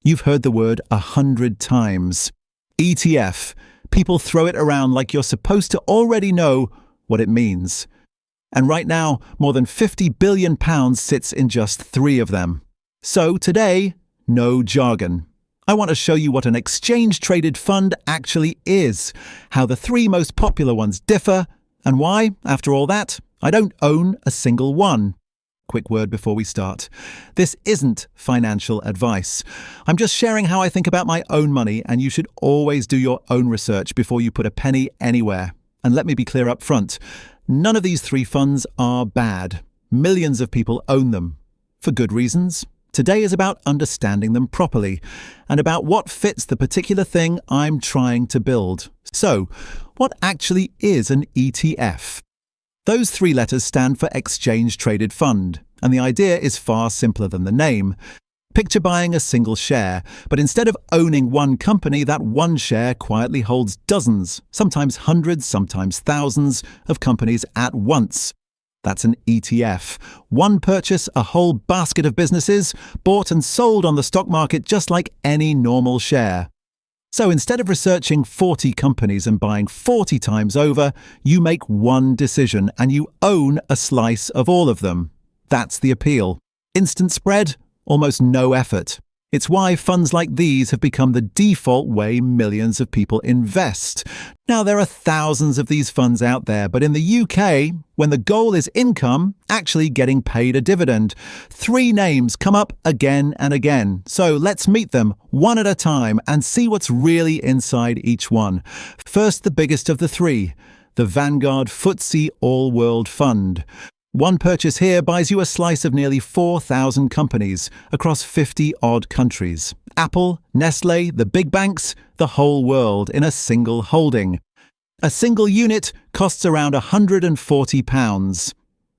You've heard the word 100 times. ETF. People throw it around like you're supposed to already know what it means. And right now, more than £50 billion sits in just 3 of them. So today, no jargon. I want to show you what an exchange-traded fund actually is, how the 3 most popular ones differ, and why, after all that, I don't own a single one. Quick word before we start. This isn't financial advice. I'm just sharing how I think about my own money, and you should always do your own research before you put a penny anywhere. And let me be clear up front. None of these 3 funds are bad. Millions of people own them. For good reasons. Today is about understanding them properly, and about what fits the particular thing I'm trying to build. So, what actually is an ETF? Those 3 letters stand for Exchange Traded Fund, and the idea is far simpler than the name. Picture buying a single share, but instead of owning one company, that one share quietly holds dozens, sometimes hundreds, sometimes thousands of companies at once. That's an ETF. One purchase, a whole basket of businesses, bought and sold on the stock market just like any normal share. So instead of researching 40 companies and buying 40 times over, you make one decision and you own a slice of all of them. That's the appeal. Instant spread, almost no effort. It's why funds like these have become the default way millions of people invest. Now, there are thousands of these funds out there, but in the UK, when the goal is income, actually getting paid a dividend, 3 names come up again and again. So let's meet them one at a time and see what's really inside each one. First, the biggest of the 3, the Vanguard FTSE All-World Fund. One purchase here buys you a slice of nearly 4,000 companies across 50-odd countries. Apple, Nestlé, the big banks, the whole world in a single holding. A single unit costs around £140.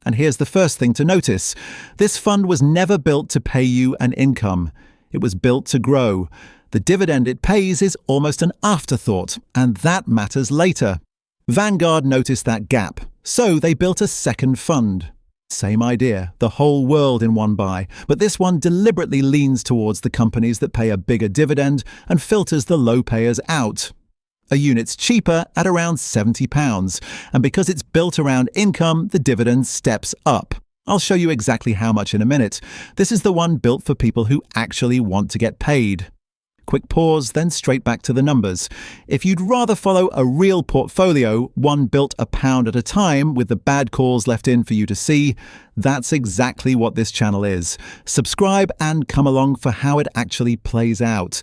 And here's the first thing to notice. This fund was never built to pay you an income. It was built to grow. The dividend it pays is almost an afterthought, and that matters later. Vanguard noticed that gap, so they built a second fund. Same idea, the whole world in one buy, but this one deliberately leans towards the companies that pay a bigger dividend and filters the low payers out. A unit's cheaper at around £70, and because it's built around income, the dividend steps up. I'll show you exactly how much in a minute. This is the one built for people who actually want to get paid. Quick pause, then straight back to the numbers. If you'd rather follow a real portfolio, one built a pound at a time with the bad calls left in for you to see, that's exactly what this channel is. Subscribe and come along for how it actually plays out.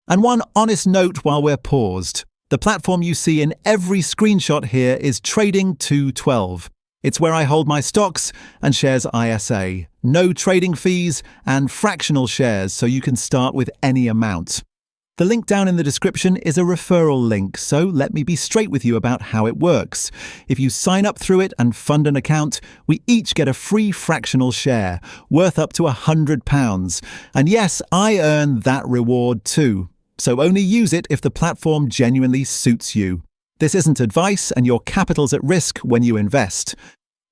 And one honest note while we're paused. The platform you see in every screenshot here is Trading 212. It's where I hold my stocks and shares ISA. No trading fees and fractional shares, so you can start with any amount. The link down in the description is a referral link, so let me be straight with you about how it works. If you sign up through it and fund an account, we each get a free fractional share, worth up to £100. And yes, I earn that reward too. So only use it if the platform genuinely suits you. This isn't advice, and your capital's at risk when you invest.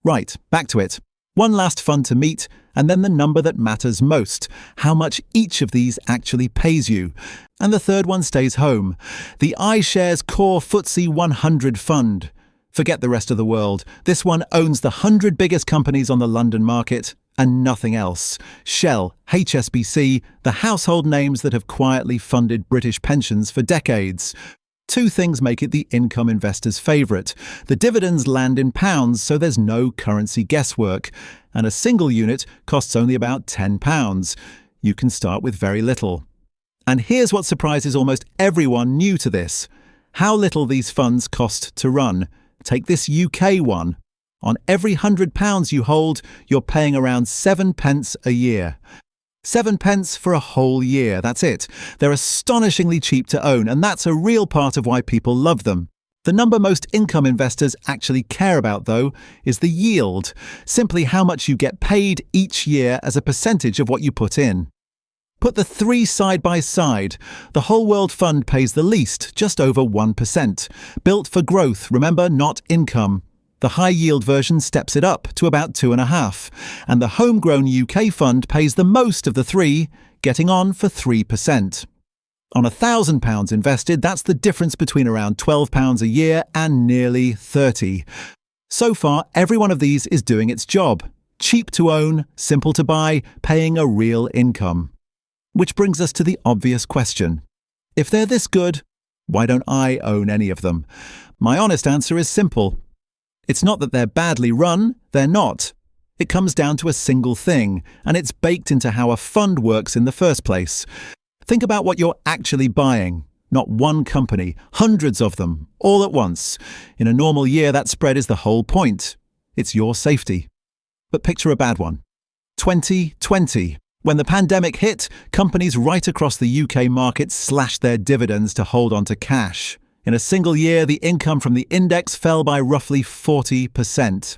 Right, back to it. One last fund to meet, and then the number that matters most, how much each of these actually pays you. And the third one stays home, the iShares Core FTSE 100 Fund. Forget the rest of the world. This one owns the 100 biggest companies on the London market and nothing else. Shell, HSBC, the household names that have quietly funded British pensions for decades. 2 things make it the income investor's favourite. The dividends land in pounds, so there's no currency guesswork. And a single unit costs only about £10. You can start with very little. And here's what surprises almost everyone new to this. How little these funds cost to run. Take this UK one. On every £100 you hold, you're paying around 7 pence a year. 7 pence for a whole year, that's it. They're astonishingly cheap to own, and that's a real part of why people love them. The number most income investors actually care about, though, is the yield, simply how much you get paid each year as a percentage of what you put in. Put the 3 side by side. The Whole World Fund pays the least, just over 1%. Built for growth, remember, not income. The high-yield version steps it up to about 2.5%, and the homegrown UK fund pays the most of the 3, getting on for 3%. On £1,000 invested, that's the difference between around £12 a year and nearly 30. So far, every one of these is doing its job. Cheap to own, simple to buy, paying a real income. Which brings us to the obvious question. If they're this good, why don't I own any of them? My honest answer is simple. It's not that they're badly run, they're not. It comes down to a single thing, and it's baked into how a fund works in the first place. Think about what you're actually buying. Not one company, hundreds of them, all at once. In a normal year, that spread is the whole point. It's your safety. But picture a bad one. 2020. When the pandemic hit, companies right across the UK market slashed their dividends to hold on to cash. In a single year, the income from the index fell by roughly 40%.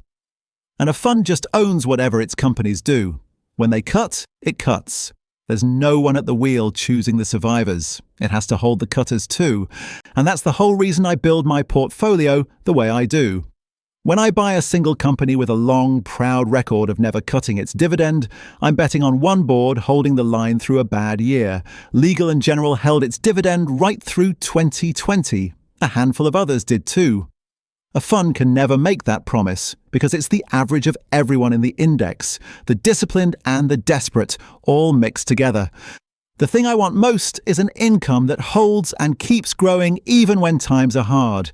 And a fund just owns whatever its companies do. When they cut, it cuts. There's no one at the wheel choosing the survivors. It has to hold the cutters too. And that's the whole reason I build my portfolio the way I do. When I buy a single company with a long, proud record of never cutting its dividend, I'm betting on one board holding the line through a bad year. Legal & General held its dividend right through 2020. A handful of others did too. A fund can never make that promise because it's the average of everyone in the index, the disciplined and the desperate, all mixed together. The thing I want most is an income that holds and keeps growing even when times are hard.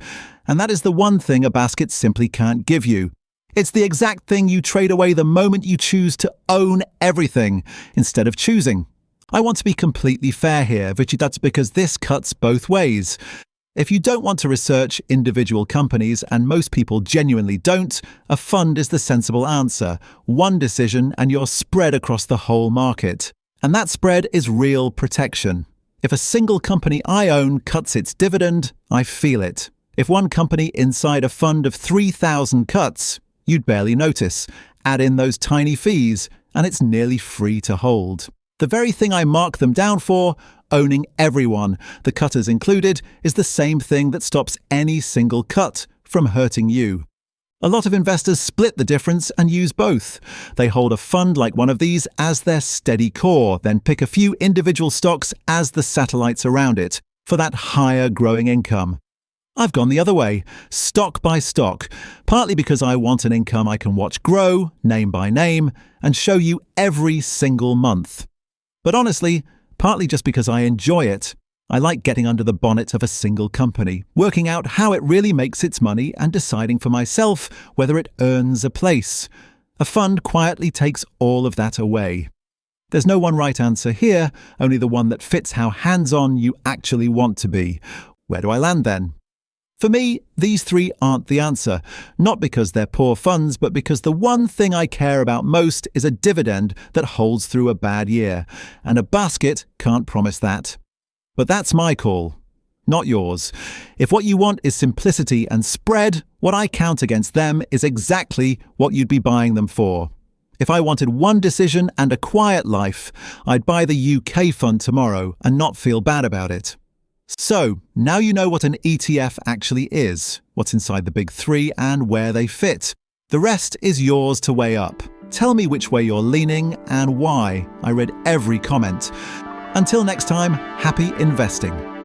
And that is the one thing a basket simply can't give you. It's the exact thing you trade away the moment you choose to own everything instead of choosing. I want to be completely fair here, that's because this cuts both ways. If you don't want to research individual companies, and most people genuinely don't, a fund is the sensible answer. One decision and you're spread across the whole market. And that spread is real protection. If a single company I own cuts its dividend, I feel it. If one company inside a fund of 3,000 cuts, you'd barely notice. Add in those tiny fees, and it's nearly free to hold. The very thing I mark them down for, owning everyone, the cutters included, is the same thing that stops any single cut from hurting you. A lot of investors split the difference and use both. They hold a fund like one of these as their steady core, then pick a few individual stocks as the satellites around it for that higher growing income. I've gone the other way, stock by stock, partly because I want an income I can watch grow, name by name, and show you every single month. But honestly, partly just because I enjoy it. I like getting under the bonnet of a single company, working out how it really makes its money and deciding for myself whether it earns a place. A fund quietly takes all of that away. There's no one right answer here, only the one that fits how hands-on you actually want to be. Where do I land then? For me, these three aren't the answer, not because they're poor funds, but because the one thing I care about most is a dividend that holds through a bad year, and a basket can't promise that. But that's my call, not yours. If what you want is simplicity and spread, what I count against them is exactly what you'd be buying them for. If I wanted one decision and a quiet life, I'd buy the UK fund tomorrow and not feel bad about it. So, now you know what an ETF actually is, what's inside the big three and where they fit. The rest is yours to weigh up. Tell me which way you're leaning and why. I read every comment. Until next time, happy investing.